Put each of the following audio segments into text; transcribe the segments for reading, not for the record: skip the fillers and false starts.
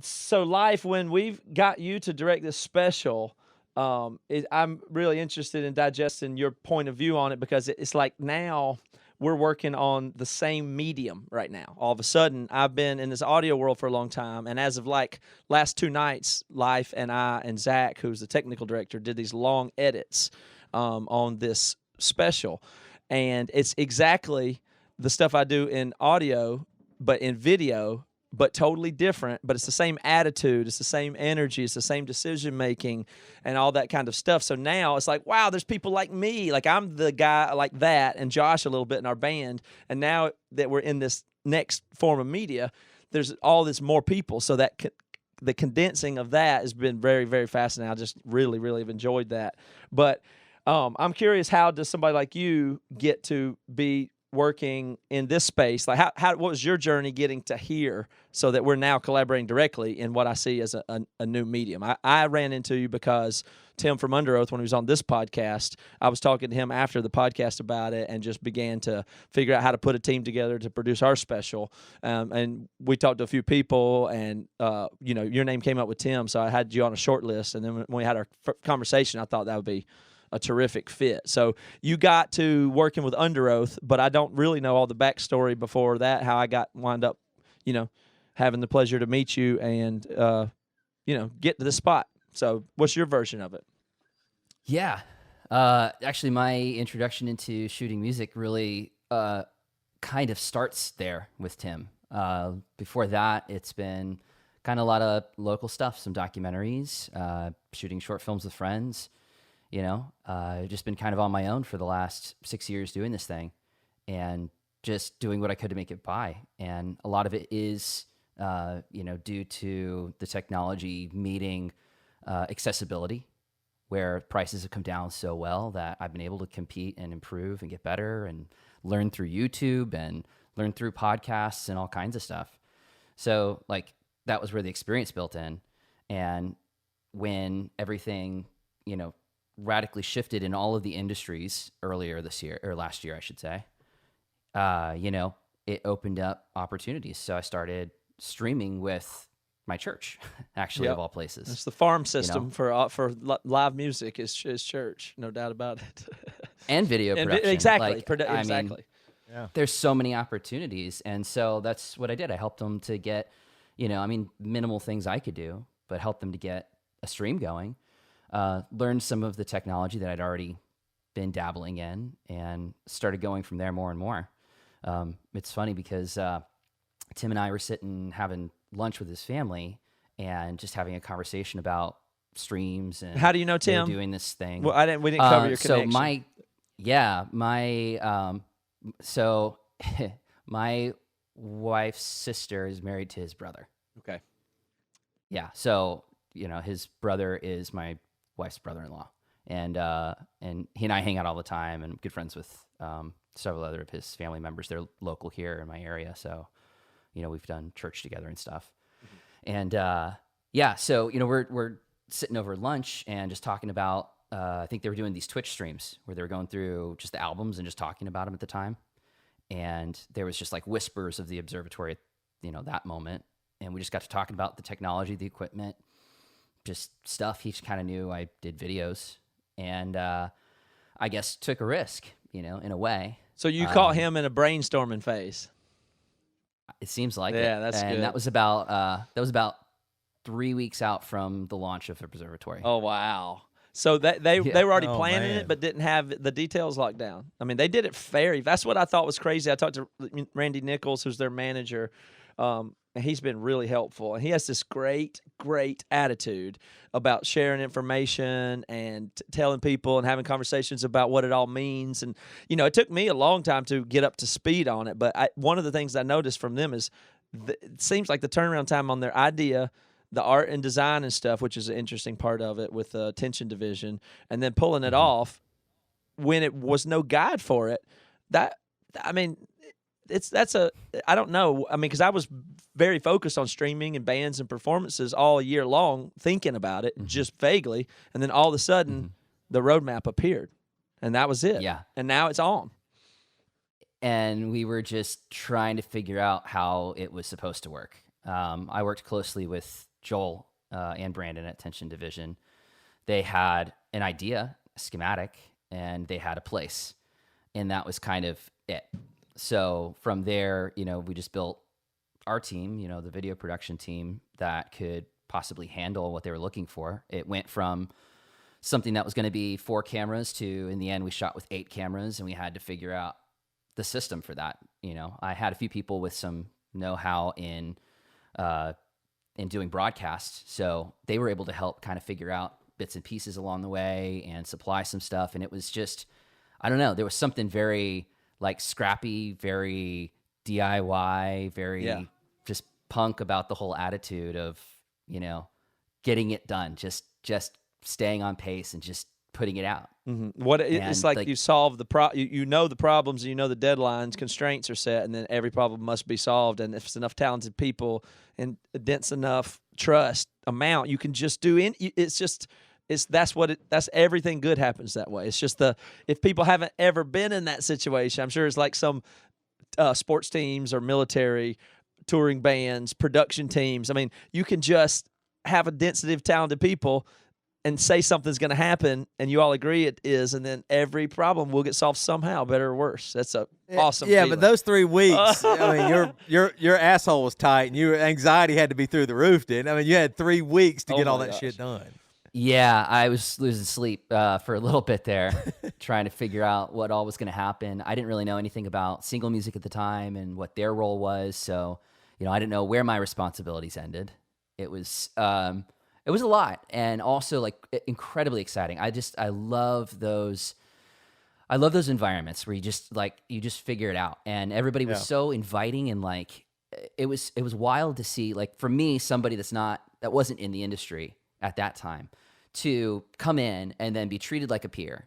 So, Life, when we've got you to direct this special, I'm really interested in digesting your point of view on it because it's like now we're working on the same medium right now. All of a sudden, I've been in this audio world for a long time, and as of like last 2 nights, Life and I and Zach, who's the technical director, did these long edits on this special, and it's exactly the stuff I do in audio, but in video, but totally different. But it's the same attitude, it's the same energy, it's the same decision making, and all that kind of stuff. So now it's like, wow, there's people like me. Like I'm the guy like that, and Josh a little bit in our band. And now that we're in this next form of media, there's all this more people. So that the condensing of that has been very, very fascinating. I just really, really have enjoyed that. But I'm curious, how does somebody like you get to be working in this space? Like, what was your journey getting to here so that we're now collaborating directly in what I see as a new medium? I ran into you because Tim from Underoath, when he was on this podcast, I was talking to him after the podcast about it and just began to figure out how to put a team together to produce our special. And we talked to a few people, and your name came up with Tim, so I had you on a short list. And then when we had our conversation, I thought that would be a terrific fit. So you got to working with Underoath, but I don't really know all the backstory before that, how I wound up, having the pleasure to meet you and, get to this spot. So what's your version of it? Yeah. Actually, my introduction into shooting music really kind of starts there with Tim. Before that, it's been kind of a lot of local stuff, some documentaries, shooting short films with friends. Just been kind of on my own for the last 6 years doing this thing and just doing what I could to make it by. And a lot of it is, due to the technology meeting accessibility, where prices have come down so well that I've been able to compete and improve and get better and learn through YouTube and learn through podcasts and all kinds of stuff. So that was where the experience built in. And when everything, radically shifted in all of the industries earlier this year, or last year, I should say, it opened up opportunities. So I started streaming with my church, actually, of all places. It's the farm system for live music is church, no doubt about it. And video production. Exactly. Exactly. There's so many opportunities. And so that's what I did. I helped them to get, minimal things I could do, but help them to get a stream going. Learned some of the technology that I'd already been dabbling in and started going from there more and more. It's funny because Tim and I were sitting having lunch with his family and just having a conversation about streams and how do you know Tim doing this thing. Well, we didn't cover your connection. So my wife's sister is married to his brother. Okay. Yeah. So, his brother is my wife's brother-in-law, and he and I hang out all the time, and good friends with several other of his family members. They're local here in my area, so we've done church together and stuff. Mm-hmm. And so we're sitting over lunch and just talking about. I think they were doing these Twitch streams where they were going through just the albums and just talking about them at the time, and there was just like whispers of the observatory, at, that moment, and we just got to talking about the technology, the equipment. Just stuff he kind of knew I did videos, and I guess took a risk, in a way. So you caught him in a brainstorming phase. It seems like it. Yeah, that's good. And that was about 3 weeks out from the launch of Observatory. Oh wow! So they were already planning it, but didn't have the details locked down. I mean, they did it very. That's what I thought was crazy. I talked to Randy Nichols, who's their manager. And he's been really helpful. And he has this great, great attitude about sharing information and telling people and having conversations about what it all means. And, it took me a long time to get up to speed on it. But one of the things I noticed from them is it seems like the turnaround time on their idea, the art and design and stuff, which is an interesting part of it with the attention division, and then pulling it off when it was no guide for it. I don't know. I mean, because I was very focused on streaming and bands and performances all year long, thinking about it just vaguely, and then all of a sudden, the roadmap appeared, and that was it. Yeah, and now it's on. And we were just trying to figure out how it was supposed to work. I worked closely with Joel and Brandon at Tension Division. They had an idea, a schematic, and they had a place. And that was kind of it. So from there, we just built our team, the video production team that could possibly handle what they were looking for. It went from something that was going to be 4 cameras to, in the end, we shot with 8 cameras, and we had to figure out the system for that. I had a few people with some know-how in doing broadcasts, so they were able to help kind of figure out bits and pieces along the way and supply some stuff. And it was just, I don't know, there was something very like scrappy, very DIY, very just punk about the whole attitude of, getting it done, just staying on pace and just putting it out. Mm-hmm. It's like you solve the the problems, and the deadlines, constraints are set, and then every problem must be solved. And if it's enough talented people and a dense enough trust amount, you can just do that's everything good happens that way. It's just if people haven't ever been in that situation, I'm sure it's like some sports teams or military, touring bands, production teams. I mean, you can just have a density of talented people and say something's going to happen, and you all agree it is, and then every problem will get solved somehow, better or worse. That's awesome. Yeah, feeling. but those 3 weeks, I mean, your asshole was tight, and your anxiety had to be through the roof, didn't? I mean, you had 3 weeks to get all that shit done. Yeah, I was losing sleep for a little bit there, trying to figure out what all was going to happen. I didn't really know anything about single music at the time and what their role was, so I didn't know where my responsibilities ended. It was a lot, and also like incredibly exciting. I love those environments where you just figure it out, and everybody was so inviting, and like it was wild to see, like, for me, somebody that wasn't in the industry at that time, to come in and then be treated like a peer,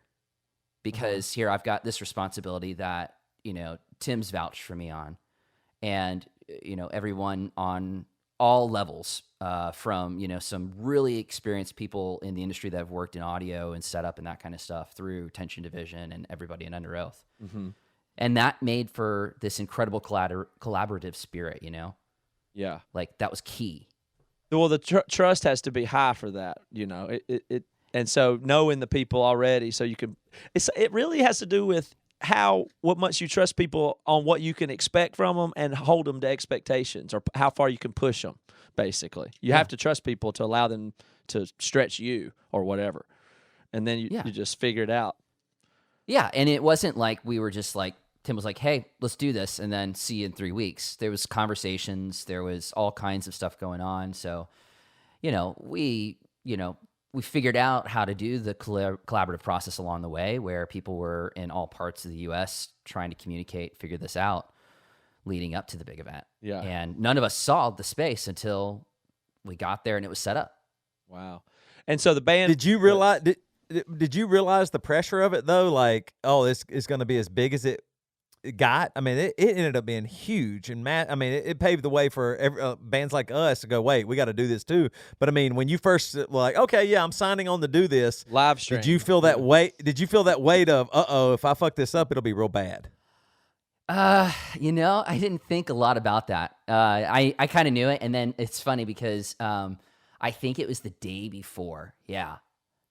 because here I've got this responsibility that Tim's vouched for me on, and everyone on all levels, from some really experienced people in the industry that have worked in audio and setup and that kind of stuff, through Tension Division and everybody in Underoath. Mm-hmm. And that made for this incredible collaborative spirit, Yeah. Like, that was key. Well, the trust has to be high for that, and so knowing the people already, so you can. It really has to do with what much you trust people on what you can expect from them, and hold them to expectations, or how far you can push them. Basically, you have to trust people to allow them to stretch you or whatever, and then you just figure it out. Yeah, and it wasn't like we were just like, Tim was like, hey, let's do this, and then see you in 3 weeks. There was conversations. There was all kinds of stuff going on. So, we figured out how to do the collaborative process along the way, where people were in all parts of the U.S. trying to communicate, figure this out, leading up to the big event. Yeah. And none of us saw the space until we got there and it was set up. Wow. And so the band... Did you realize... Did you realize the pressure of it, though? Like, oh, this is going to be as big as it got? I mean, it ended up being huge. And it paved the way for bands like us to go, wait, we got to do this too. But I mean, when you first were like, okay, yeah, I'm signing on to do this. Live stream. Did you feel that weight? Did you feel that weight of, if I fuck this up, it'll be real bad? I didn't think a lot about that. I kind of knew it. And then it's funny because I think it was the day before. Yeah.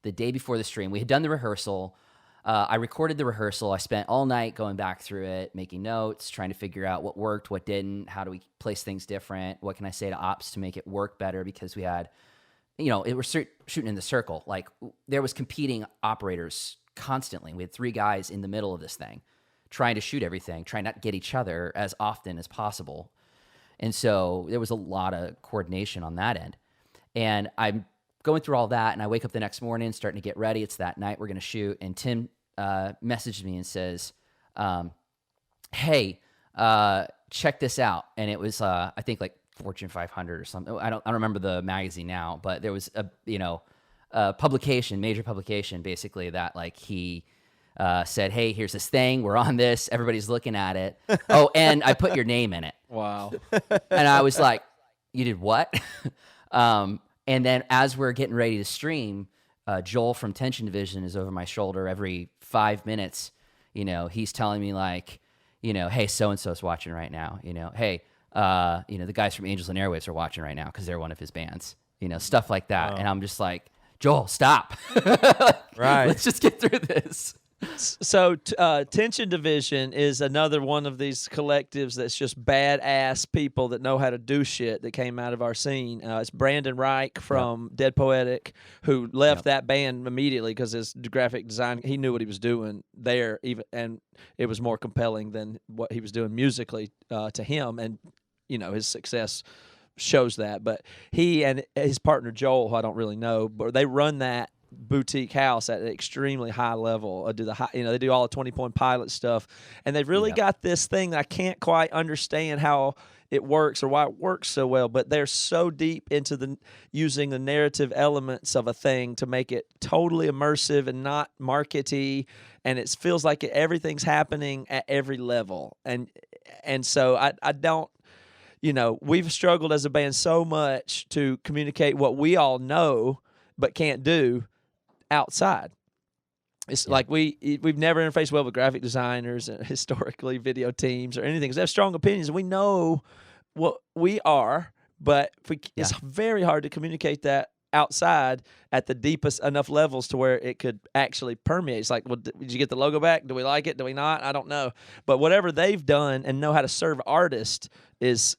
The day before the stream, we had done the rehearsal. I recorded the rehearsal. I spent all night going back through it, making notes, trying to figure out what worked, what didn't, how do we place things different, what can I say to ops to make it work better, because we had, it was shooting in the circle. Like, there was competing operators constantly. We had 3 guys in the middle of this thing trying to shoot everything, trying not to get each other as often as possible. And so there was a lot of coordination on that end. And I'm going through all that, and I wake up the next morning, starting to get ready. It's that night we're going to shoot, and Tim messaged me and says, "Hey, check this out." And it was, I think, like Fortune 500 or something. I don't remember the magazine now, but there was a publication, major publication, basically, that like he said, "Hey, here's this thing. We're on this. Everybody's looking at it. Oh, and I put your name in it." Wow. And I was like, "You did what?" And then as we're getting ready to stream, Joel from Tension Division is over my shoulder every 5 minutes. He's telling me like, hey, so-and-so's watching right now. Hey, the guys from Angels and Airwaves are watching right now because they're one of his bands, stuff like that. And I'm just like, Joel, stop. Right. Let's just get through this. So Tension Division is another one of these collectives that's just badass people that know how to do shit that came out of our scene. It's Brandon Reich from Dead Poetic, who left that band immediately because his graphic design, he knew what he was doing there, and it was more compelling than what he was doing musically to him, and his success shows that. But he and his partner Joel, who I don't really know, but they run that boutique house at an extremely high level. They do all the 20-point pilot stuff, and they've really got this thing that I can't quite understand how it works or why it works so well, but they're so deep into using the narrative elements of a thing to make it totally immersive and not markety, and it feels like everything's happening at every level. And so I don't, we've struggled as a band so much to communicate what we all know but can't do outside. It's like we've never interfaced well with graphic designers and historically video teams or anything, because they have strong opinions and we know what we are, but it's very hard to communicate that outside at the deepest enough levels to where it could actually permeate. It's like, well, did you get the logo back? Do we like it? Do we not? I don't know. But whatever they've done and know how to serve artists is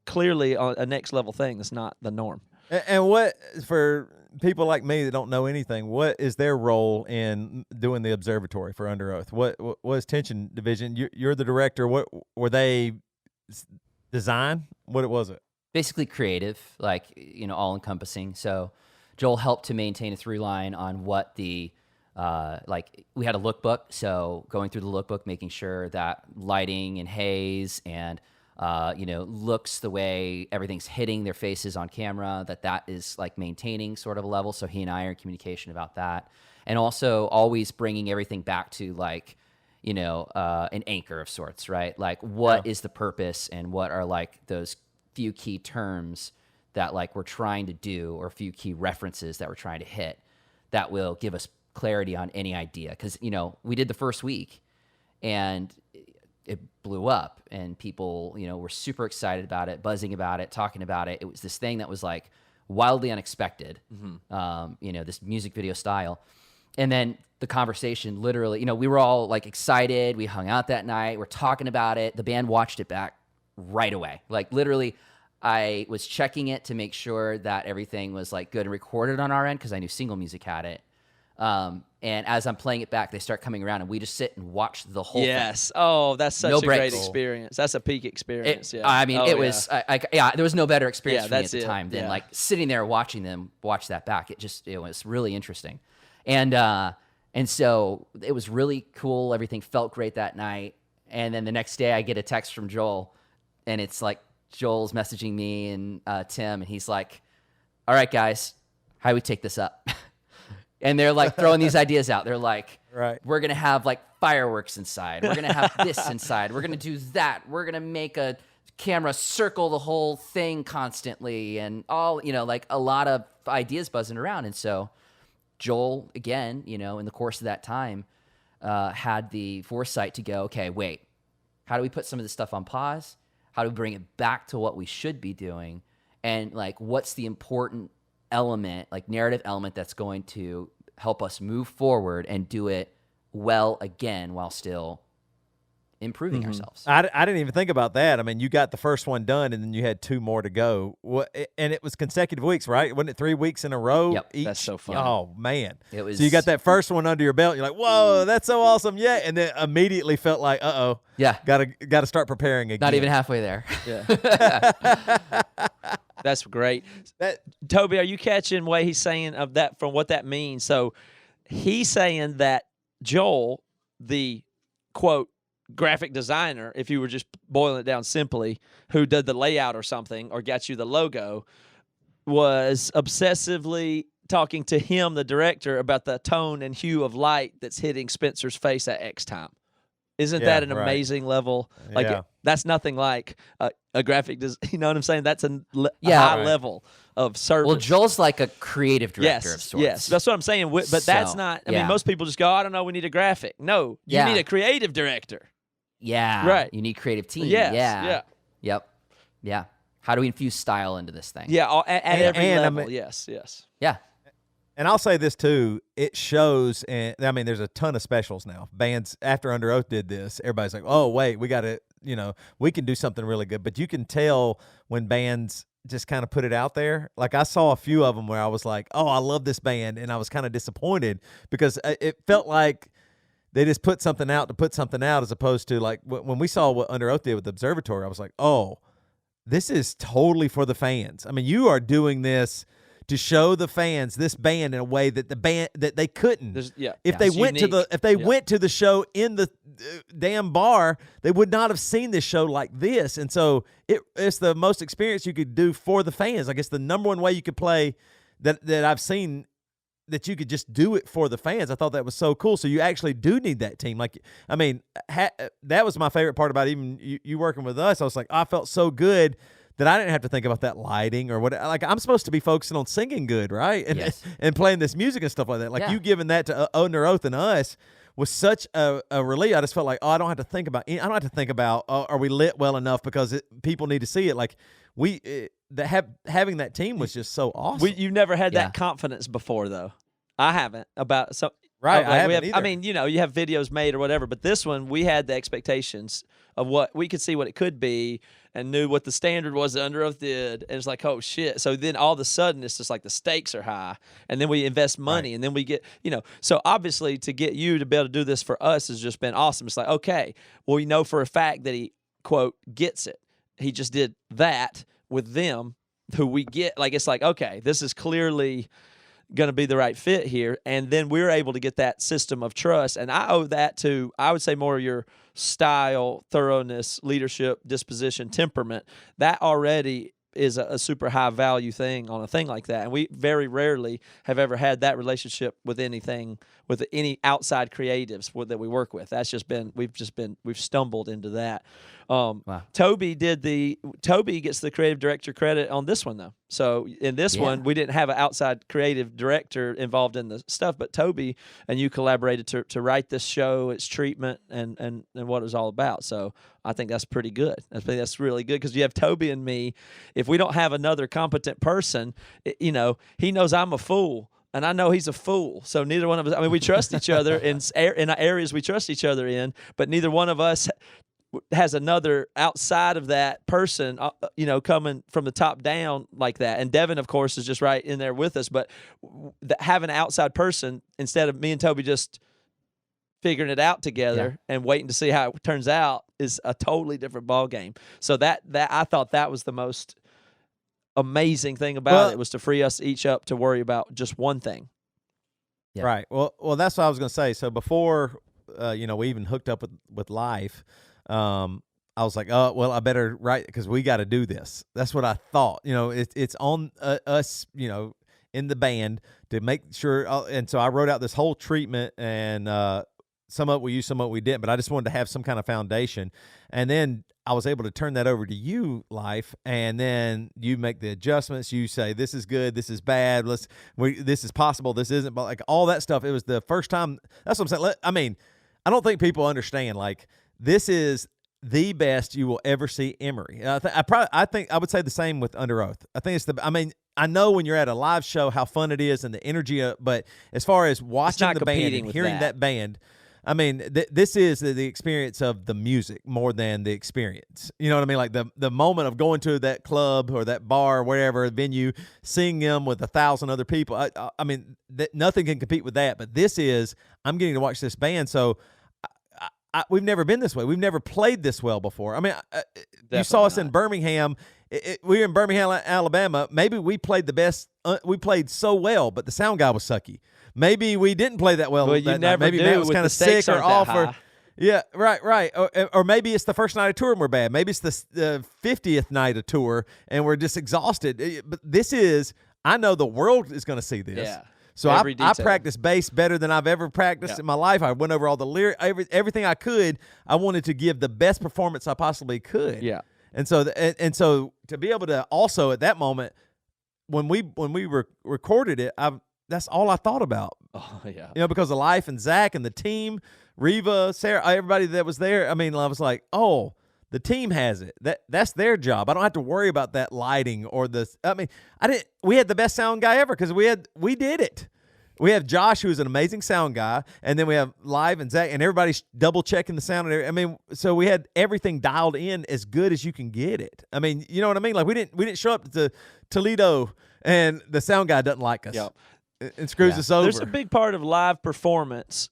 clearly a next level thing. That's not the norm. And what, for people like me that don't know anything, what is their role in doing the observatory for Underoath? What is Tension Division? You're the director. What were they design? What was it? Basically creative, like, all encompassing. So Joel helped to maintain a through line on what we had a lookbook. So going through the lookbook, making sure that lighting and haze and looks the way everything's hitting their faces on camera, that is like maintaining sort of a level. So he and I are in communication about that. And also always bringing everything back to like, an anchor of sorts, right? Like what is the purpose and what are like those few key terms that like we're trying to do, or a few key references that we're trying to hit that will give us clarity on any idea. Cause we did the first week and it blew up and people, were super excited about it, buzzing about it, talking about it. It was this thing that was like wildly unexpected, this music video style. And then the conversation literally, we were all like excited. We hung out that night. We're talking about it. The band watched it back right away. Like literally I was checking it to make sure that everything was like good and recorded on our end, because I knew Single Music had it. And as I'm playing it back, they start coming around and we just sit and watch the whole thing. Yes. Oh, that's such No a great breaks. experience. That's a peak experience. It was, there was no better experience for me at that's the it. time than like sitting there watching them watch that back. It was really interesting. And so it was really cool. Everything felt great that night. And then the next day I get a text from Joel, and it's like Joel's messaging me and Tim, and he's like, all right, guys, how do we take this up? And they're like throwing these ideas out. They're like, we're going to have like fireworks inside. We're going to have this inside. We're going to do that. We're going to make a camera circle the whole thing constantly, and all, like a lot of ideas buzzing around. And so Joel, again, in the course of that time, had the foresight to go, okay, wait, how do we put some of this stuff on pause? How do we bring it back to what we should be doing? And like, what's the important element, like narrative element, that's going to help us move forward and do it well again while still improving ourselves. I didn't even think about that. I mean, you got the first one done and then you had 2 more to go. And it was consecutive weeks, right? Wasn't it 3 weeks in a row? Yep. Each? That's so fun. Oh, man. It was, so you got that first one under your belt. You're like, whoa, that's so awesome. Yeah. And then immediately felt like, yeah, got to start preparing again. Not even halfway there. Yeah. That's great. Toby, are you catching what he's saying of that, from what that means? So he's saying that Joel, the quote graphic designer, if you were just boiling it down simply, who did the layout or something or got you the logo, was obsessively talking to him, the director, about the tone and hue of light that's hitting Spencer's face at X time. Isn't that an amazing level? Like that's nothing like a graphic you know what I'm saying? That's a high level of service. Well, Joel's like a creative director of sorts. Yes, that's what I'm saying. But that's not, I mean, most people just go, I don't know, we need a graphic. No, you need a creative director. Yeah. Right. You need creative team. Yes, yeah. Yep. Yeah. How do we infuse style into this thing? Yeah, at every and, level. Yes. Yeah. And I'll say this too, it shows, and I mean, there's a ton of specials now. Bands after Underoath did this, everybody's like, oh wait, we got to, we can do something really good. But you can tell when bands just kind of put it out there. Like I saw a few of them where I was like, oh, I love this band, and I was kind of disappointed because it felt like they just put something out to put something out, as opposed to like when we saw what Underoath did with the Observatory, I was like, oh, this is totally for the fans. I mean, you are doing this to show the fans this band in a way that the band that they couldn't. If they went to the went to the show in the damn bar, they would not have seen this show like this. And so it's the most experience you could do for the fans. I guess the number one way you could play that I've seen that you could just do it for the fans. I thought that was so cool. So you actually do need that team. Like, I mean, that was my favorite part about even you working with us. I was like, I felt so good that I didn't have to think about that lighting or what. Like, I'm supposed to be focusing on singing good, right? And yes. and playing this music and stuff like that. Like you giving that to Underoath and us was such a relief. I just felt like, I don't have to think about. Are we lit well enough because people need to see it. Like having that team was just so awesome. You've never had that confidence before, though. I haven't about so. Right, I haven't either. I mean, you have videos made or whatever, but this one we had the expectations of what we could see what it could be and knew what the standard was that Underoath did, and it's like, oh shit. So then all of a sudden it's just like the stakes are high, and then we invest money, and then we get, so obviously to get you to be able to do this for us has just been awesome. It's like, okay, well, we know for a fact that he, quote, gets it. He just did that with them who we get. Like, it's like, okay, this is clearly going to be the right fit here. And then we're able to get that system of trust. And I owe that to, I would say, more of your style, thoroughness, leadership, disposition, temperament. That already is a super high value thing on a thing like that. And we very rarely have ever had that relationship with anything, with any outside creatives that we work with. That's just been, we've stumbled into that. Wow. Toby gets the creative director credit on this one, though. So in this one, we didn't have an outside creative director involved in the stuff, but Toby and you collaborated to write this show, its treatment, and what it was all about. So I think that's pretty good. I think that's really good because you have Toby and me. If we don't have another competent person, he knows I'm a fool. And I know he's a fool, so neither one of us. I mean, we trust each other in areas we trust each other in, but neither one of us has another outside of that person, coming from the top down like that. And Devin, of course, is just right in there with us. But having an outside person instead of me and Toby just figuring it out together and waiting to see how it turns out is a totally different ball game. So that I thought that was the most amazing thing about it, was to free us each up to worry about just one thing. Yeah. Right. Well, that's what I was going to say. So before, we even hooked up with Lief, I was like, oh, well, I better write because we got to do this. That's what I thought. It's on us, in the band to make sure. And so I wrote out this whole treatment, and some of it we used, some of it we didn't. But I just wanted to have some kind of foundation, and then I was able to turn that over to you, Lief, and then you make the adjustments. You say, this is good, this is bad, this is possible, this isn't, but like all that stuff. It was the first time. That's what I'm saying. I mean, I don't think people understand, like, this is the best you will ever see Emery. I think I would say the same with Underoath. I think I know when you're at a live show how fun it is and the energy, but as far as watching the band and hearing that band, I mean, this is the experience of the music more than the experience. You know what I mean? Like the moment of going to that club or that bar or wherever venue, seeing them with 1,000 other people. I mean, nothing can compete with that. But this is, I'm getting to watch this band. So we've never been this way. We've never played this well before. I mean, you saw us in Birmingham. We were in Birmingham, Alabama. Maybe we played the best. We played so well, but the sound guy was sucky. Maybe we didn't play that well. Well, maybe Matt was kind of sick or off. Right. Or maybe it's the first night of tour and we're bad. Maybe it's the 50th night of tour and we're just exhausted. But this is, I know the world is going to see this. Yeah. So I practice bass better than I've ever practiced in my life. I went over all the lyrics, everything I could. I wanted to give the best performance I possibly could. Yeah. And so to be able to also at that moment when we recorded it, that's all I thought about. Oh yeah. Because of Lief and Zach and the team, Reva, Sarah, everybody that was there. I mean, I was like, oh, The team has it. That's their job. I don't have to worry about that lighting or the. I mean, we had the best sound guy ever because we did it. We have Josh, who's an amazing sound guy, and then we have Live and Zach, and everybody's double checking the sound. I mean, so we had everything dialed in as good as you can get it. I mean, you know what I mean? Like we didn't show up to Toledo and the sound guy doesn't like us. Yep. And screws us over. There's a big part of live performance,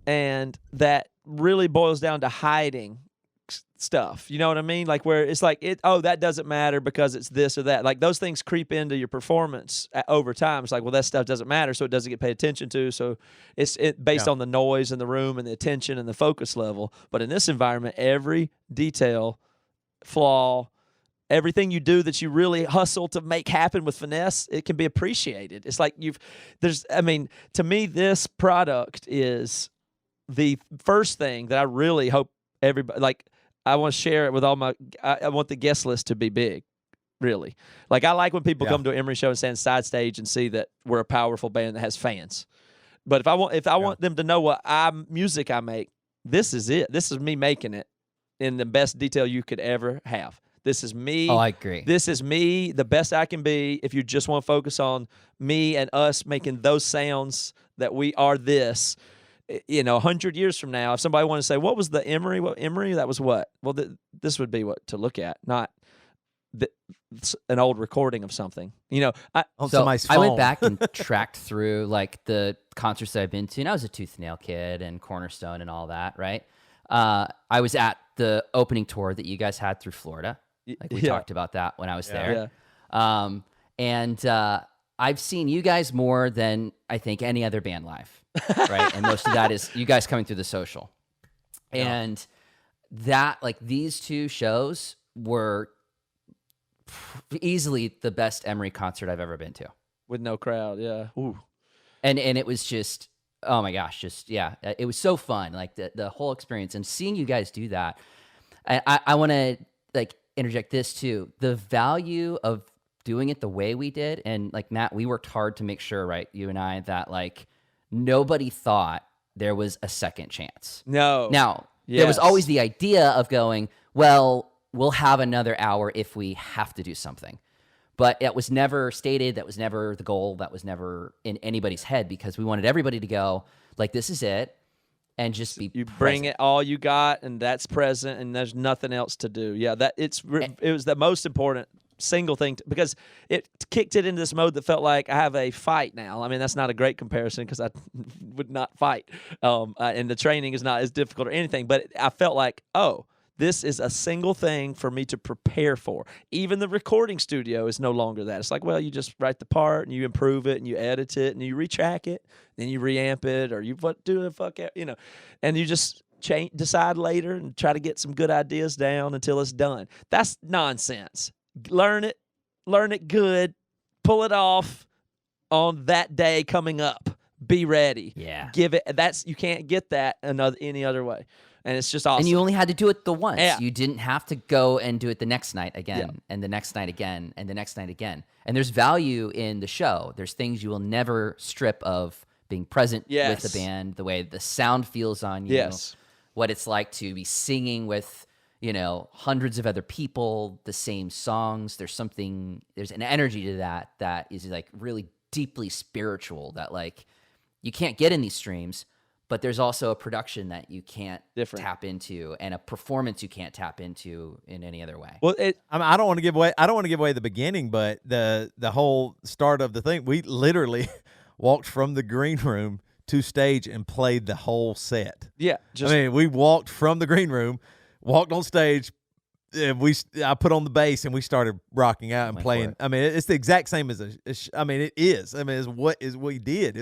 and that really boils down to hiding stuff. You know what I mean? Like where it's like that doesn't matter because it's this or that. Like those things creep into your performance over time. It's like, well, that stuff doesn't matter, so it doesn't get paid attention to. So it's based on the noise in the room and the attention and the focus level. But in this environment, every detail, flaw, everything you do that you really hustle to make happen with finesse, it can be appreciated. It's like to me, this product is the first thing that I really hope everybody, like, I want to share it with I want the guest list to be big, really. Like, I like when people come to an Emery show and stand side stage and see that we're a powerful band that has fans. But if I want them to know what music I make, this is it. This is me making it in the best detail you could ever have. This is me. Oh, I agree. This is me, the best I can be. If you just want to focus on me and us making those sounds that we are this, 100 years from now, if somebody wanted to say, what was the Emery? What Emery? That was what? Well, this would be what to look at, not an old recording of something. Somebody's phone. I went back and tracked through like the concerts that I've been to, and I was a Tooth Nail kid and Cornerstone and all that, right? I was at the opening tour that you guys had through Florida. Like we talked about that when I was there. Yeah. And I've seen you guys more than I think any other band live, right? And most of that is you guys coming through the social. And that, like, these two shows were easily the best Emery concert I've ever been to. With no crowd, yeah. Ooh. And it was just, oh my gosh, it was so fun, like the whole experience. And seeing you guys do that, I want to, like, interject this too. The value of doing it the way we did, and like Matt, we worked hard to make sure, right, you and I, that like nobody thought there was a second chance. No. Now, there was always the idea of going, well, we'll have another hour if we have to do something. But it was never stated. That was never the goal. That was never in anybody's head, because we wanted everybody to go, like, this is it, and just be present. Bring it all you got, and that's present, and there's nothing else to do. Yeah, it was the most important single thing, because it kicked it into this mode that felt like I have a fight now. I mean, that's not a great comparison because I would not fight, and the training is not as difficult or anything, but I felt like, this is a single thing for me to prepare for. Even the recording studio is no longer that. It's like, well, you just write the part and you improve it and you edit it and you retrack it, then you reamp it, or you do the fuck out, and you just decide later and try to get some good ideas down until it's done. That's nonsense. Learn it good, pull it off on that day coming up. Be ready. Yeah. Give it. You can't get that any other way. And it's just awesome. And you only had to do it the once. Yeah. You didn't have to go and do it the next night again, and the next night again, and the next night again. And there's value in the show. There's things you will never strip of being present with the band, the way the sound feels on you, what it's like to be singing with, hundreds of other people, the same songs. There's an energy to that is like really deeply spiritual that, like, you can't get in these streams. But there's also a production that you can't tap into, and a performance you can't tap into in any other way. Well, I don't want to give away the beginning, but the whole start of the thing, we literally walked from the green room to stage and played the whole set. Yeah, we walked from the green room, walked on stage, and I put on the bass and we started rocking out and playing. I mean, it's the exact same as it is. I mean, it's what we did.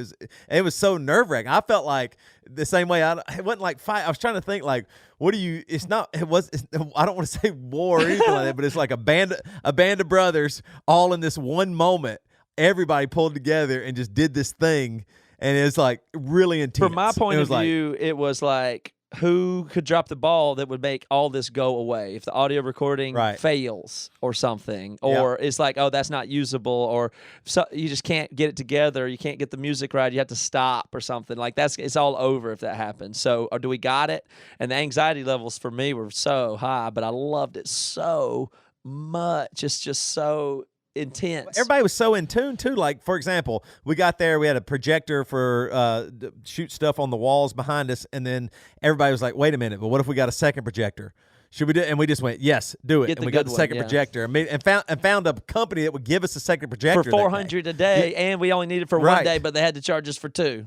It was so nerve wracking. I felt like the same way. It wasn't like fight. I was trying to think, like, what do you? It's not. I don't want to say war or anything like that, but it's like a band of brothers all in this one moment. Everybody pulled together and just did this thing, and it was like really intense. From my point of view, it was like, who could drop the ball that would make all this go away if the audio recording Right. fails or something, or it's like, oh, that's not usable, or so you just can't get it together, you can't get the music right, you have to stop or something. Like it's all over if that happens. So, or do we got it? And the anxiety levels for me were so high, but I loved it so much. It's just so intense. Everybody was so in tune too. Like, for example, we got there, we had a projector for shoot stuff on the walls behind us, and then everybody was like, wait a minute, but what if we got a second projector? Should we do it? And we just went, yes, do it. Get And the we got good the one, second yeah. projector and found a company that would give us a second projector For that day. $400 a day, and we only needed it for one Right. day, but they had to charge us for 2.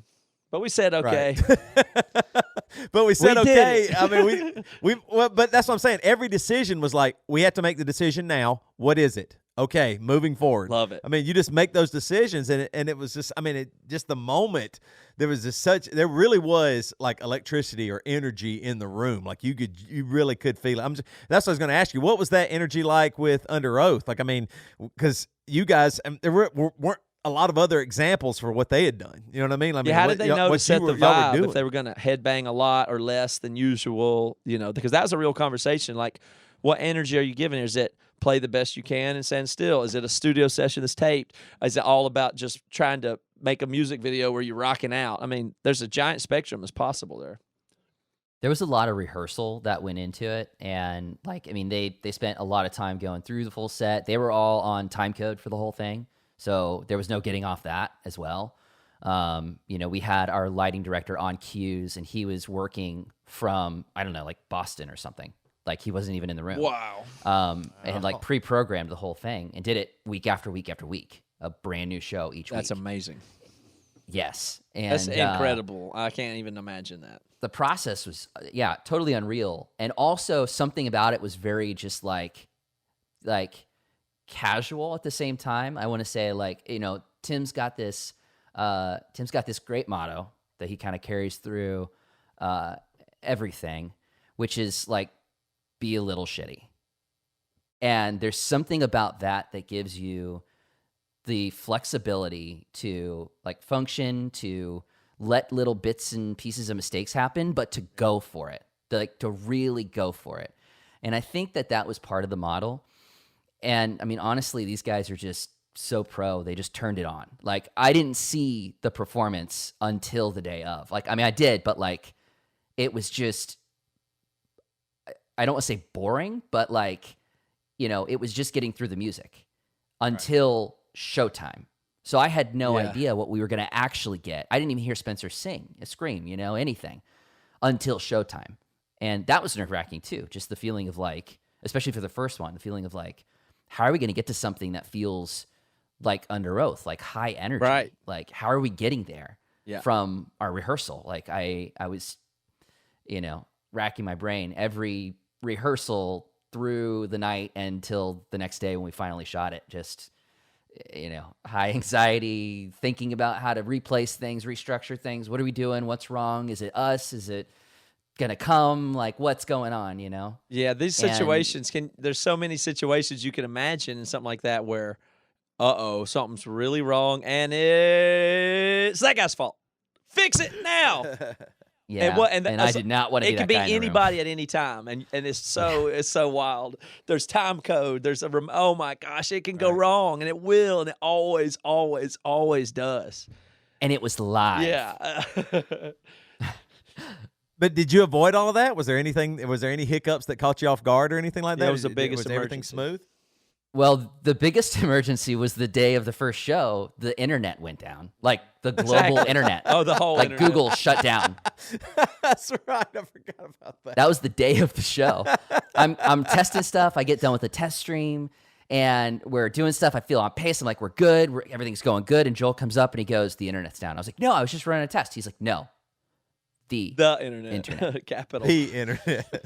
But we said okay. But we said We did okay. it. I mean, but that's what I'm saying. Every decision was like, we have to make the decision now. What is it? Okay, moving forward. Love it. I mean, you just make those decisions, and it was just, I mean, just the moment there was just there really was like electricity or energy in the room. Like you really could feel it. That's what I was going to ask you. What was that energy like with Under Oath? Like, I mean, because you guys, there weren't a lot of other examples for what they had done. You know what I mean? I mean, How did they know to what set the y'all were vibe doing. if they were going to headbang a lot or less than usual? Because that was a real conversation. Like, what energy are you giving? Is it play the best you can and stand still? Is it a studio session that's taped? Is it all about just trying to make a music video where you're rocking out? I mean, there's a giant spectrum as possible there. There was a lot of rehearsal that went into it, and they spent a lot of time going through the full set. They were all on time code for the whole thing, so there was no getting off that as well. We had our lighting director on cues, and he was working from, I don't know, like Boston or something. Like, he wasn't even in the room. Wow. And like pre-programmed the whole thing and did it week after week after week, a brand new show each week. That's amazing. Yes. And That's incredible. I can't even imagine that. the process was, totally unreal. And also something about it was very just like casual at the same time. I want to say, Tim's got this great motto that he kind of carries through everything, which is like, be a little shitty. And there's something about that gives you the flexibility to like function, to let little bits and pieces of mistakes happen, but to go for it, to really go for it. And I think that was part of the model. And I mean, honestly, these guys are just so pro. They just turned it on. Like, I didn't see the performance until the day of. Like, I mean, I did, but like, it was just, I don't want to say boring, but like, it was just getting through the music until showtime. So I had no idea what we were going to actually get. I didn't even hear Spencer scream, anything until showtime. And that was nerve-wracking too. Just the feeling of like, especially for the first one, the feeling of like, how are we going to get to something that feels like Under Oath, like high energy? Right. Like, how are we getting there from our rehearsal? Like, I was, racking my brain every rehearsal through the night until the next day when we finally shot it. Just, high anxiety, thinking about how to replace things, restructure things. What are we doing? What's wrong? Is it us? Is it gonna come? Like, what's going on? Yeah, these situations there's so many situations you can imagine in something like that where, something's really wrong and it's that guy's fault. Fix it now. Yeah, and I did not want to be that guy. It could be in the anybody room. at any time, and it's so wild. There's time code. There's oh my gosh, it can go wrong, and it will, and it always, always, always does. And it was live. Yeah. But did you avoid all of that? Was there any hiccups that caught you off guard or anything like that? That was the biggest Was everything emergency. smooth? Well, the biggest emergency was the day of the first show. The internet went down, like the global internet. Oh, the whole like internet. Google shut down. That's right. I forgot about that. That was the day of the show. I'm testing stuff. I get done with the test stream, and we're doing stuff. I feel on pace. I'm like, we're good. Everything's going good. And Joel comes up and he goes, "The internet's down." I was like, "No, I was just running a test." He's like, "No, the internet. Capital. The internet.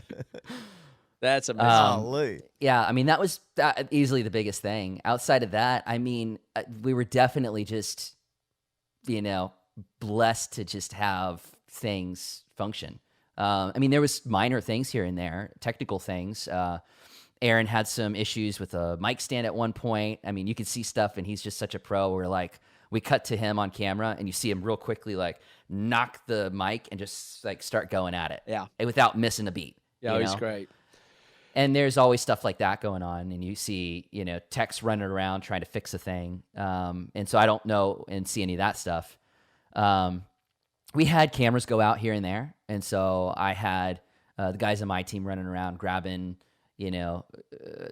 That's amazing. Golly. Yeah, I mean, that was easily the biggest thing. Outside of that, I mean, we were definitely just, blessed to just have things function. I mean, there was minor things here and there, technical things. Aaron had some issues with a mic stand at one point. I mean, you could see stuff, and he's just such a pro. We're like, we cut to him on camera, and you see him real quickly like knock the mic and just like start going at it. Yeah. And without missing a beat. Yeah, you he's know? great. And there's always stuff like that going on, and you see, techs running around trying to fix a thing. And so I don't know and see any of that stuff. We had cameras go out here and there, and so I had the guys on my team running around grabbing,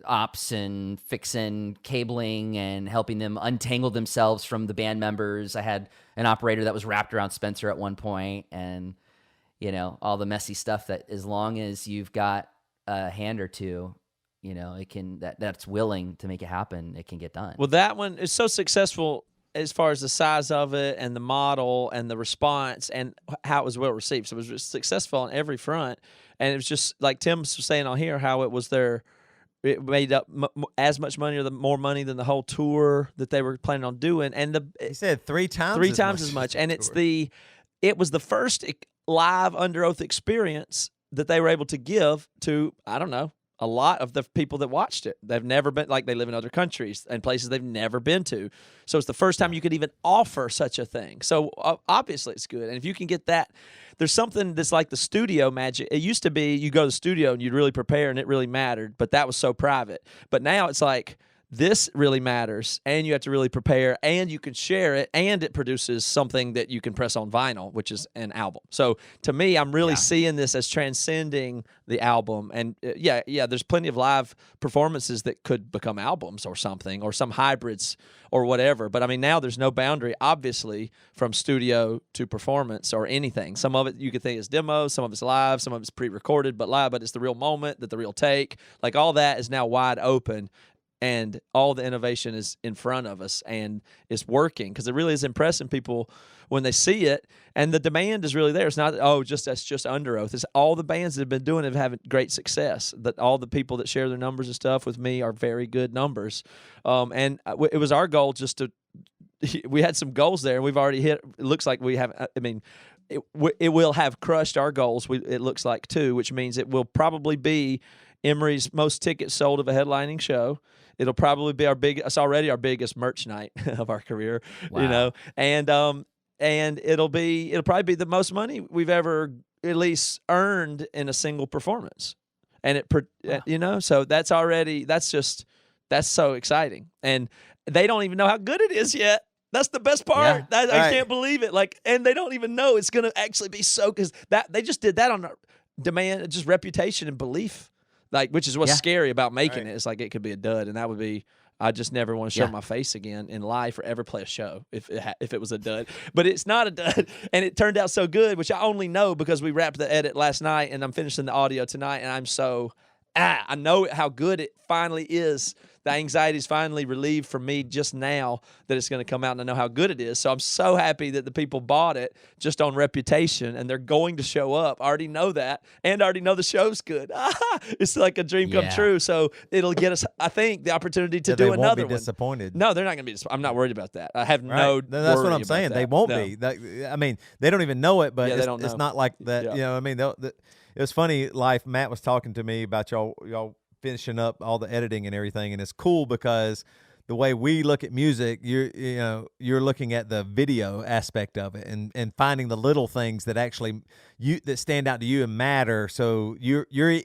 ops and fixing cabling and helping them untangle themselves from the band members. I had an operator that was wrapped around Spencer at one point, and all the messy stuff that, as long as you've got a hand or two, it can that's willing to make it happen, it can get done. Well, that one is so successful as far as the size of it and the model and the response and how it was well received. So it was successful on every front, and it was just like Tim's saying on here, how it made up as much money or more money than the whole tour that they were planning on doing. And he said three times as much. And it was the first live Under Oath experience that they were able to give to, I don't know, a lot of the people that watched it. They've never been, like, they live in other countries and places they've never been to. So it's the first time you could even offer such a thing. So obviously it's good. And if you can get that, there's something that's like the studio magic. It used to be you go to the studio and you'd really prepare and it really mattered, but that was so private. But now it's like, this really matters, and you have to really prepare, and you can share it, and it produces something that you can press on vinyl, which is an album. So to me, I'm really seeing this as transcending the album. And there's plenty of live performances that could become albums or something, or some hybrids or whatever. But I mean, now there's no boundary, obviously, from studio to performance or anything. Some of it you could think is demos, some of it's live, some of it's pre-recorded but live, but it's the real moment, the real take. Like, all that is now wide open. And all the innovation is in front of us, and it's working, because it really is impressing people when they see it. And the demand is really there. It's not, that's just Under Oath. It's all the bands that have been doing it have had great success. That all the people that share their numbers and stuff with me are very good numbers. And it was our goal we had some goals there, and we've already hit. It looks like we have. I mean, it will have crushed our goals. It looks like too, which means it will probably be Emery's most tickets sold of a headlining show. It'll probably be it's already our biggest merch night of our career, Wow. and it'll probably be the most money we've ever at least earned in a single performance. And so that's so exciting. And they don't even know how good it is yet. That's the best part. Yeah. I can't believe it. And they don't even know it's going to actually be so, because they just did that on demand, just reputation and belief. Which is what's scary about making it. It's like it could be a dud, and that would be. I just never want to show my face again in life or ever play a show if it was a dud. But it's not a dud, and it turned out so good, which I only know because we wrapped the edit last night, and I'm finishing the audio tonight, and I'm so I know how good it finally is. The anxiety is finally relieved from me just now that it's going to come out, and I know how good it is. So I'm so happy that the people bought it just on reputation, and they're going to show up. I already know that, and I already know the show's good. It's like a dream come true. So it'll get us, I think, the opportunity to do another one. They won't be disappointed. No, they're not going to be disappointed. I'm not worried about that. I have no That's worry what I'm saying. about They that. won't No. be. I mean, they don't even know it, but it's not like that. Yeah. I mean, it was funny. Life, Matt was talking to me about y'all finishing up all the editing and everything, and it's cool because the way we look at music, you're looking at the video aspect of it and finding the little things that actually that stand out to you and matter. So you're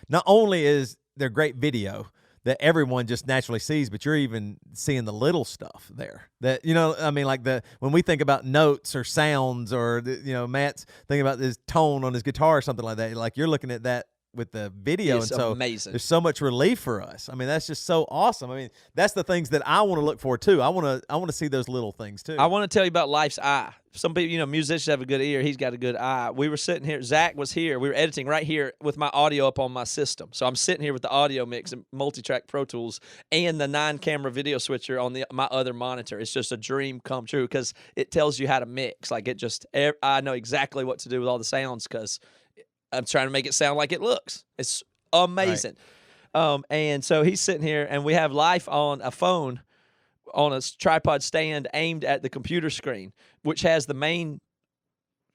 not only is there great video that everyone just naturally sees, but you're even seeing the little stuff there that, I mean, like when we think about notes or sounds, or Matt's thinking about his tone on his guitar or something like that, like you're looking at that with the video. It's and so amazing. There's so much relief for us. I mean, that's just so awesome. I mean, that's the things that I want to look for too. I want to see those little things too. I want to tell you about Life's eye. Some people, musicians have a good ear. He's got a good eye. We were sitting here. Zach was here. We were editing right here with my audio up on my system. So I'm sitting here with the audio mix and multi-track Pro Tools and the 9-camera video switcher on my other monitor. It's just a dream come true because it tells you how to mix. I know exactly what to do with all the sounds because I'm trying to make it sound like it looks. It's amazing. Right. And so he's sitting here, and we have Life on a phone on a tripod stand aimed at the computer screen, which has the main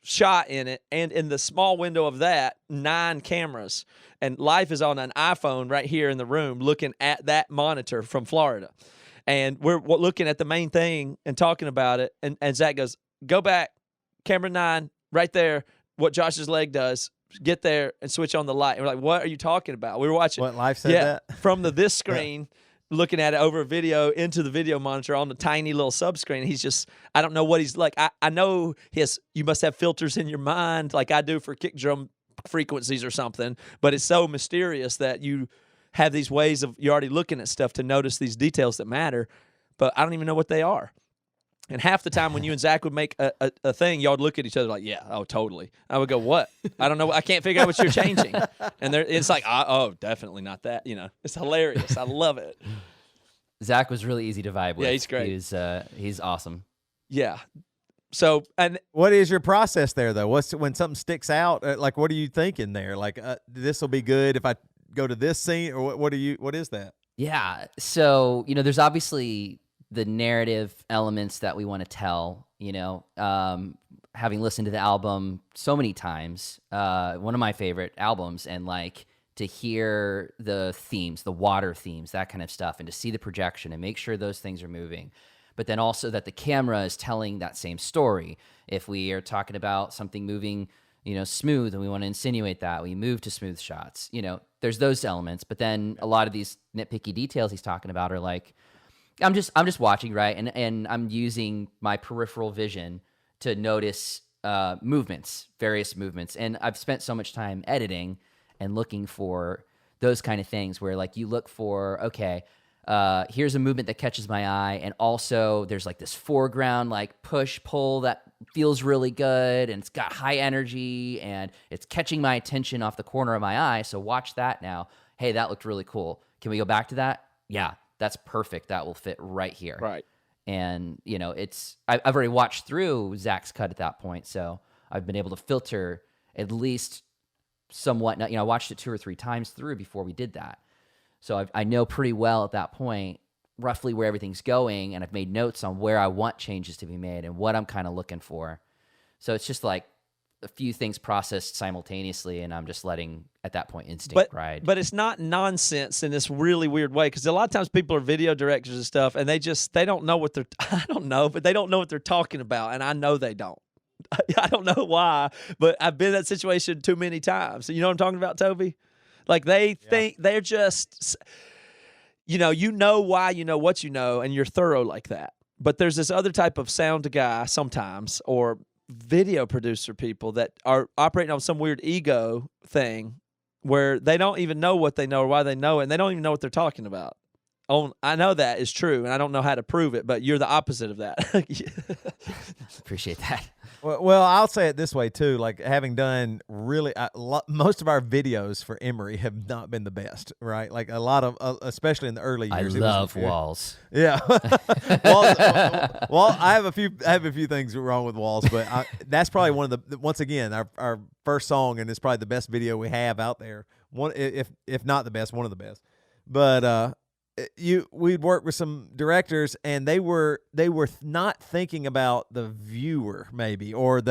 shot in it, and in the small window of that, 9 cameras. And Life is on an iPhone right here in the room looking at that monitor from Florida. and we're looking at the main thing and talking about it, and Zach goes, "Go back, camera 9, right there. What Josh's leg does. Get there and switch on the light." And we're like, "What are you talking about?" We were watching. What, Life said that? From this screen. Looking at it over a video into the video monitor on the tiny little subscreen. He's just, I don't know what he's like. I know you must have filters in your mind like I do for kick drum frequencies or something, but it's so mysterious that you have these ways of, you're already looking at stuff to notice these details that matter, but I don't even know what they are. And half the time when you and Zach would make a thing, y'all would look at each other like, yeah, oh, totally. I would go, what? I don't know. I can't figure out what you're changing. And it's like, oh, definitely not that. It's hilarious. I love it. Zach was really easy to vibe with. Yeah, he's great. He's awesome. Yeah. So, and what is your process there, though? When something sticks out? Like, what are you thinking there? Like, this will be good if I go to this scene, or what is that? Yeah. So, there's obviously the narrative elements that we want to tell, having listened to the album so many times, one of my favorite albums, and like to hear the themes, the water themes, that kind of stuff, and to see the projection and make sure those things are moving. But then also that the camera is telling that same story. If we are talking about something moving, smooth, and we want to insinuate that, we move to smooth shots. There's those elements. But then a lot of these nitpicky details he's talking about are like, I'm just watching, right? And I'm using my peripheral vision to notice various movements. And I've spent so much time editing and looking for those kind of things where like you look for, okay, here's a movement that catches my eye, and also there's like this foreground like push pull that feels really good, and it's got high energy, and it's catching my attention off the corner of my eye. So watch that now. Hey, that looked really cool. Can we go back to that? Yeah. That's perfect. That will fit right here. Right. And, I've already watched through Zach's cut at that point, so I've been able to filter at least somewhat. I watched it 2 or 3 times through before we did that. So I know pretty well at that point roughly where everything's going, and I've made notes on where I want changes to be made and what I'm kind of looking for. So it's just like a few things processed simultaneously, and I'm just letting, at that point, instinct ride. But it's not nonsense in this really weird way, because a lot of times people are video directors and stuff, and they don't know what they're I don't know, but they don't know what they're talking about, and I know they don't. I don't know why, but I've been in that situation too many times. You know what I'm talking about, Toby? Like they think they're just, you know why you know what you know, and you're thorough like that. But there's this other type of sound guy sometimes, or video producer people that are operating on some weird ego thing where they don't even know what they know or why they know it, and they don't even know what they're talking about. I know that is true, and I don't know how to prove it, but you're the opposite of that. Appreciate that. Well, I'll say it this way too. Like, having done really most of our videos for Emery have not been the best, right? Like a lot of, especially in the early years. I love Walls. Yeah, Walls. Well, I have a few things wrong with Walls, but that's probably one of the. Once again, our first song, and it's probably the best video we have out there. One, if not the best, one of the best. But we'd work with some directors, and they were not thinking about the viewer, maybe, or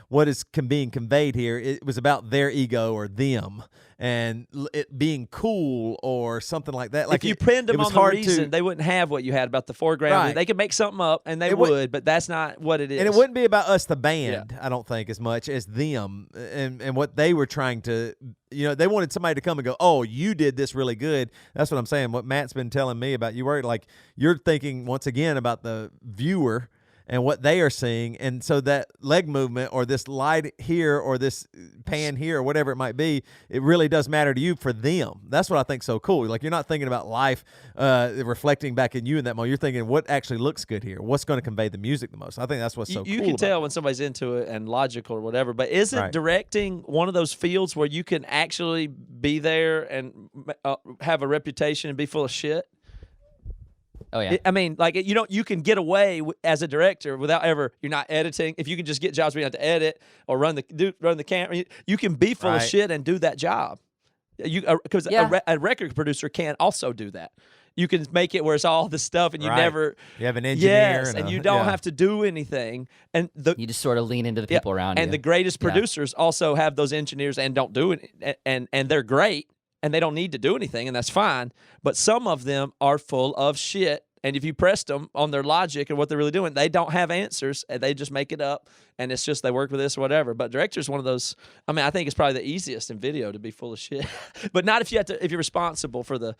what is being conveyed here. It was about their ego or them, and it being cool or something like that. Like, if you pinned them on the reason, they wouldn't have what you had about the foreground. Right. They could make something up, and they would, but that's not what it is. And it wouldn't be about us, the band, I don't think, as much as them and what they were trying to. They wanted somebody to come and go, oh, you did this really good. That's what I'm saying. What Matt's been telling me about you, like you're thinking once again about the viewer and what they are seeing. And so that leg movement or this light here or this pan here or whatever it might be, it really does matter to you for them. That's what I think so cool. Like, you're not thinking about life reflecting back in you in that moment. You're thinking what actually looks good here. What's going to convey the music the most? I think that's what's so cool. You can tell when somebody's into it and logical or whatever, but isn't directing one of those fields where you can actually be there and have a reputation and be full of shit? Oh yeah. I mean, like, you can get away as a director without you're not editing. If you can just get jobs where you have to edit or run the camera, you can be full of shit and do that job. Because a record producer can also do that. You can make it where it's all the stuff, and you never. You have an engineer, and you don't have to do anything, and you just sort of lean into the people around you. And the greatest producers also have those engineers and don't do it, and they're great. And they don't need to do anything, and that's fine. But some of them are full of shit, And if you pressed them on their logic and what they're really doing, they don't have answers, and they just make it up, and it's just they work with this or whatever. But director's one of those. I mean, I think it's probably the easiest in video to be full of shit, but not if you have to. If you're responsible for the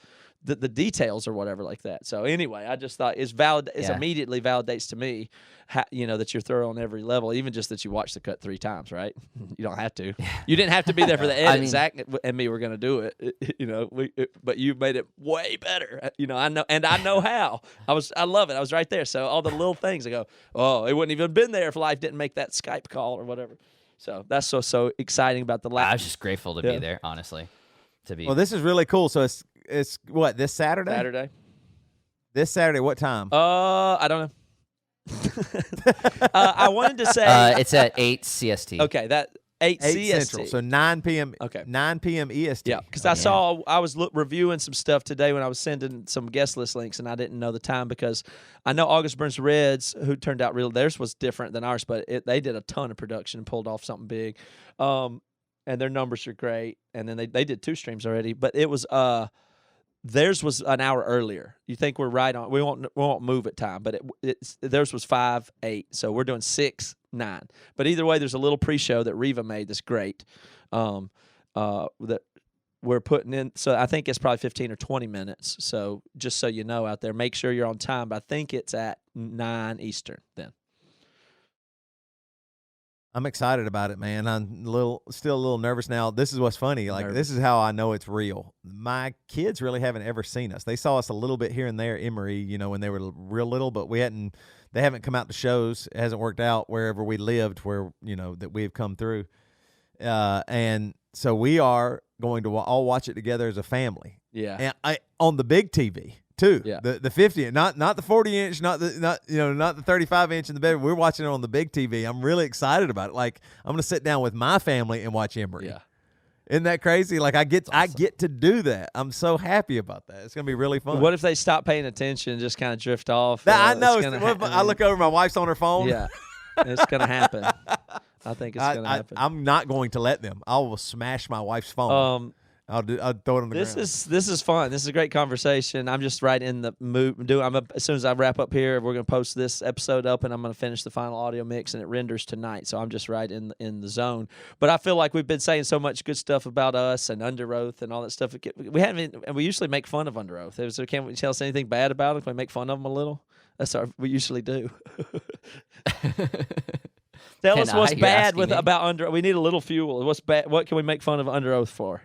details or whatever like that. So anyway, I just thought it's valid. It immediately validates to me, that you're thorough on every level, even just that you watched the cut 3 times, right? You don't have to. You didn't have to be there for the edit. I mean, Zach and me were going to do it, but you made it way better. I know, and I know how. I love it. I was right there. So all the little things, I go, oh, it wouldn't even been there if Life didn't make that Skype call or whatever. So that's so exciting about the last. I was just grateful to be there, honestly. Well, this is really cool. So it's what, this Saturday? Saturday. This Saturday, what time? I don't know. I wanted to say it's at 8 CST. Okay, that 8 CST. Central, so 9 p.m. Okay, 9 p.m. EST. Yeah, because I was reviewing some stuff today when I was sending some guest list links, and I didn't know the time because I know August Burns Reds, who turned out theirs was different than ours, but they did a ton of production and pulled off something big, and their numbers are great. And then they did 2 streams already, but it was theirs was an hour earlier. You think we're right on? We won't move at time, but theirs was 5-8, so we're doing 6-9. But either way, there's a little pre-show that Reva made that's great. That we're putting in. So I think it's probably 15 or 20 minutes. So just so you know out there, make sure you're on time. But I think it's at 9 Eastern then. I'm excited about it, man. I'm still a little nervous now. This is what's funny. Like, this is how I know it's real. My kids really haven't ever seen us. They saw us a little bit here and there, Emery, when they were real little, but they haven't come out to shows. It hasn't worked out wherever we lived, where, that we have come through. And so we are going to all watch it together as a family. Yeah. And on the big TV. Too. Yeah. The 50, not the 40-inch, not the 35-inch in the bedroom. We're watching it on the big TV. I'm really excited about it. Like, I'm going to sit down with my family and watch Emery. Yeah. Isn't that crazy? Like, I get to do that. I'm so happy about that. It's going to be really fun. What if they stop paying attention and just kind of drift off? I know. I look over, my wife's on her phone. Yeah. It's going to happen. I think it's going to happen. I'm not going to let them. I will smash my wife's phone. I'll throw it on the ground. This is fun. This is a great conversation. I'm just right in the mood. As soon as I wrap up here, we're going to post this episode up, and I'm going to finish the final audio mix, and it renders tonight. So I'm just right in the zone. But I feel like we've been saying so much good stuff about us and Underoath and all that stuff. We haven't, and we usually make fun of Underoath. Can we tell us anything bad about it? Can we make fun of them a little? We usually do. Tell us what's bad about Underoath. We need a little fuel. What's bad? What can we make fun of Underoath for?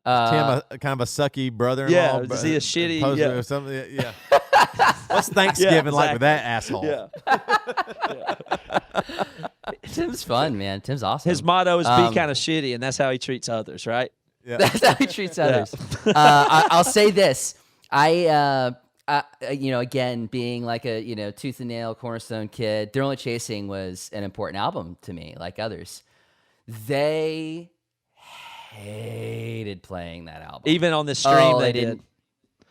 Tim, kind of a sucky brother-in-law. Yeah, is he a shitty? Or something? Yeah. What's Thanksgiving like with that asshole? Yeah. Tim's fun, man. Tim's awesome. His motto is be kind of shitty, and that's how he treats others, right? Yeah. That's how he treats others. I'll say this. Again, being like a, tooth and nail Cornerstone kid, They're Only Chasing was an important album to me, like others. They hated playing that album. Even on the stream, they did.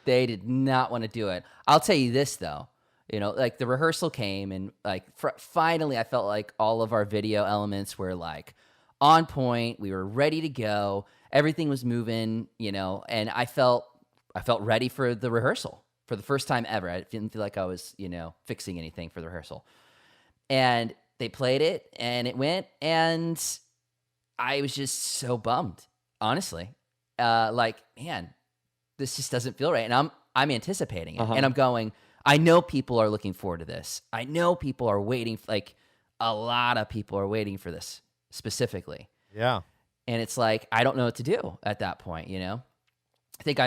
They did not want to do it. I'll tell you this, though. Like the rehearsal came, and like finally I felt like all of our video elements were like on point. We were ready to go. Everything was moving, and I felt ready for the rehearsal for the first time ever. I didn't feel like I was, fixing anything for the rehearsal. And they played it, and it went, and I was just so bummed. Honestly, like, man, this just doesn't feel right. And I'm anticipating it. And I'm going, I know people are looking forward to this. I know people are waiting, like a lot of people are waiting for this specifically. Yeah. And it's like, I don't know what to do at that point, I think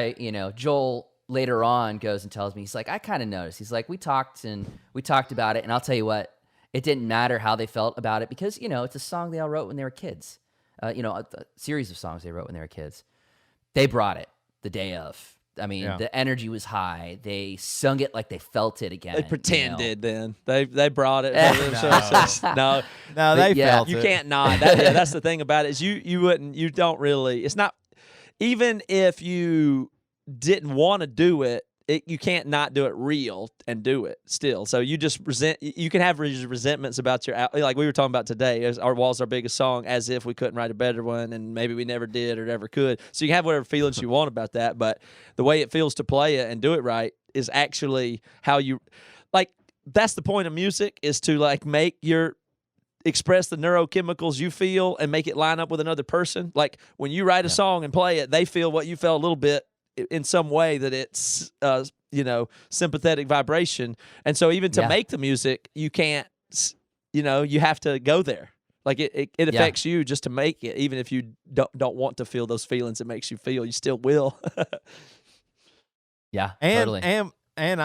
Joel later on goes and tells me, he's like, I kind of noticed. He's like, we talked about it. And I'll tell you what, it didn't matter how they felt about it because, it's a song they all wrote when they were kids. A series of songs they wrote when they were kids. They brought it the day of. I mean, the energy was high. They sung it like they felt it again. They pretended then. They brought it. No, they felt it. You can't not. That's the thing about it is you don't really. It's not even if you didn't want to do it. You can't not do it real and do it still. So you just you can have resentments about like we were talking about today. Our Wall's our biggest song, as if we couldn't write a better one, and maybe we never did or never could. So you can have whatever feelings you want about that, but the way it feels to play it and do it right is actually how you like. That's the point of music, is to like express the neurochemicals you feel and make it line up with another person. Like when you write a song and play it, they feel what you felt a little bit in some way, that it's sympathetic vibration. And so even to make the music, you can't, you have to go there. Like it affects you just to make it, even if you don't want to feel those feelings it makes you feel, you still will. Yeah, and totally. and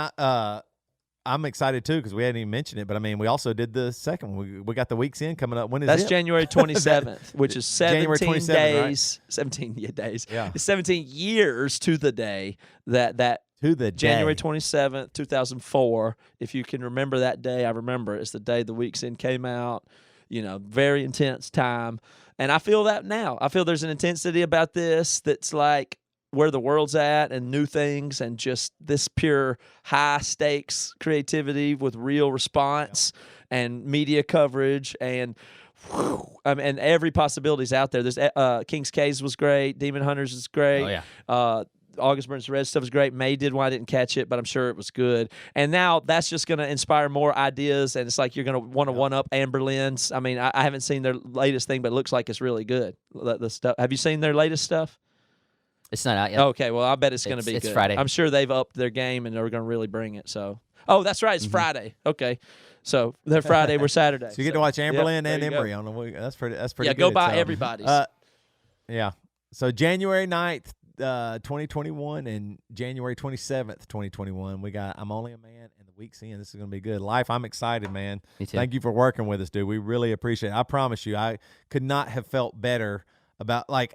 I'm excited too, because we hadn't even mentioned it, but I mean, we also did the second one. We got the Weeks In coming up. When is That's it? January 27th, which is 17 January 27th, days. right? 17 days. Yeah. It's 17 years to the day that To the January day. 27th, 2004. If you can remember that day, I remember it. It's the day the Weeks In came out. Very intense time. And I feel that now. I feel there's an intensity about this that's like where the world's at, and new things, and just this pure high stakes creativity with real response and media coverage, and and every possibility's out there. There's King's Caves was great. Demon Hunters is great. Oh yeah. August Burns Red stuff was great. May did one I didn't catch it, but I'm sure it was good. And now that's just going to inspire more ideas, and it's like you're going to want to one up Amberlin's. I mean, I haven't seen their latest thing, but it looks like it's really good. The stuff. Have you seen their latest stuff? It's not out yet. Okay, well, I bet it's going to be It's good. Friday. I'm sure they've upped their game, and they're going to really bring it. So, that's right. It's Friday. Okay, so they're Friday. We're Saturday. So you get to watch Amberlin there and you go. Emery on the week. That's pretty. Yeah, good. go buy So, everybody's. Yeah. So January 9th, 2021, and January 27th, 2021, we got I'm Only a Man and the Weeks In. This is going to be good. Life, I'm excited, man. Me too. Thank you for working with us, dude. We really appreciate it. I promise you, I could not have felt better about, like,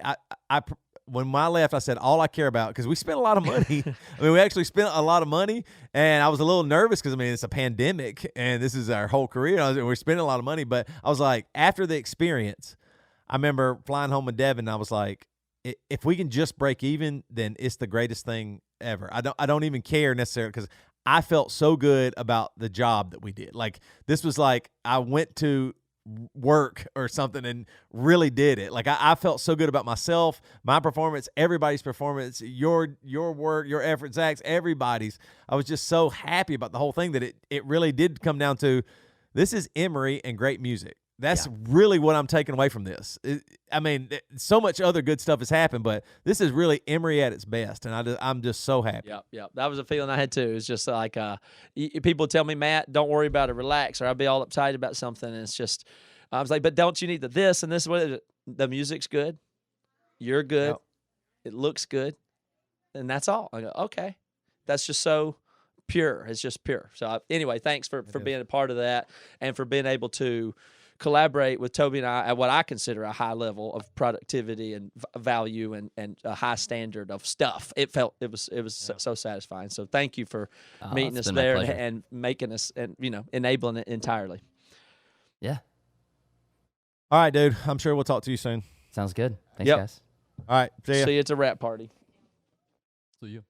when I left, I said, all I care about, because we spent a lot of money. I mean, we actually spent a lot of money, and I was a little nervous because, I mean, it's a pandemic, and this is our whole career, and we're spending a lot of money. But I was like, after the experience, I remember flying home with Devin, and I was like, if we can just break even, then it's the greatest thing ever. I don't even care necessarily, because I felt so good about the job that we did. Like, this was like I went to work or something and really did it. Like, I felt so good about myself, my performance, everybody's performance, your work, your effort, Zach's, everybody's. I was just so happy about the whole thing that it really did come down to, this is Emery and great music. That's really what I'm taking away from this. I mean, so much other good stuff has happened, but this is really Emery at its best, and I'm just so happy. Yep. That was a feeling I had too. It's just like people tell me, Matt, don't worry about it, relax, or I'll be all uptight about something. And it's just, I was like, but don't you need this and this? The music's good, you're good, it looks good, and that's all. I go, okay, that's just so pure. It's just pure. So anyway, thanks for being a part of that, and for being able to collaborate with Toby and I at what I consider a high level of productivity and value, and a high standard of stuff. It was so satisfying. So thank you for meeting us there and making us, and enabling it entirely. Yeah. All right, dude. I'm sure we'll talk to you soon. Sounds good. Thanks, guys. All right. See ya. See you at the rap party. See you.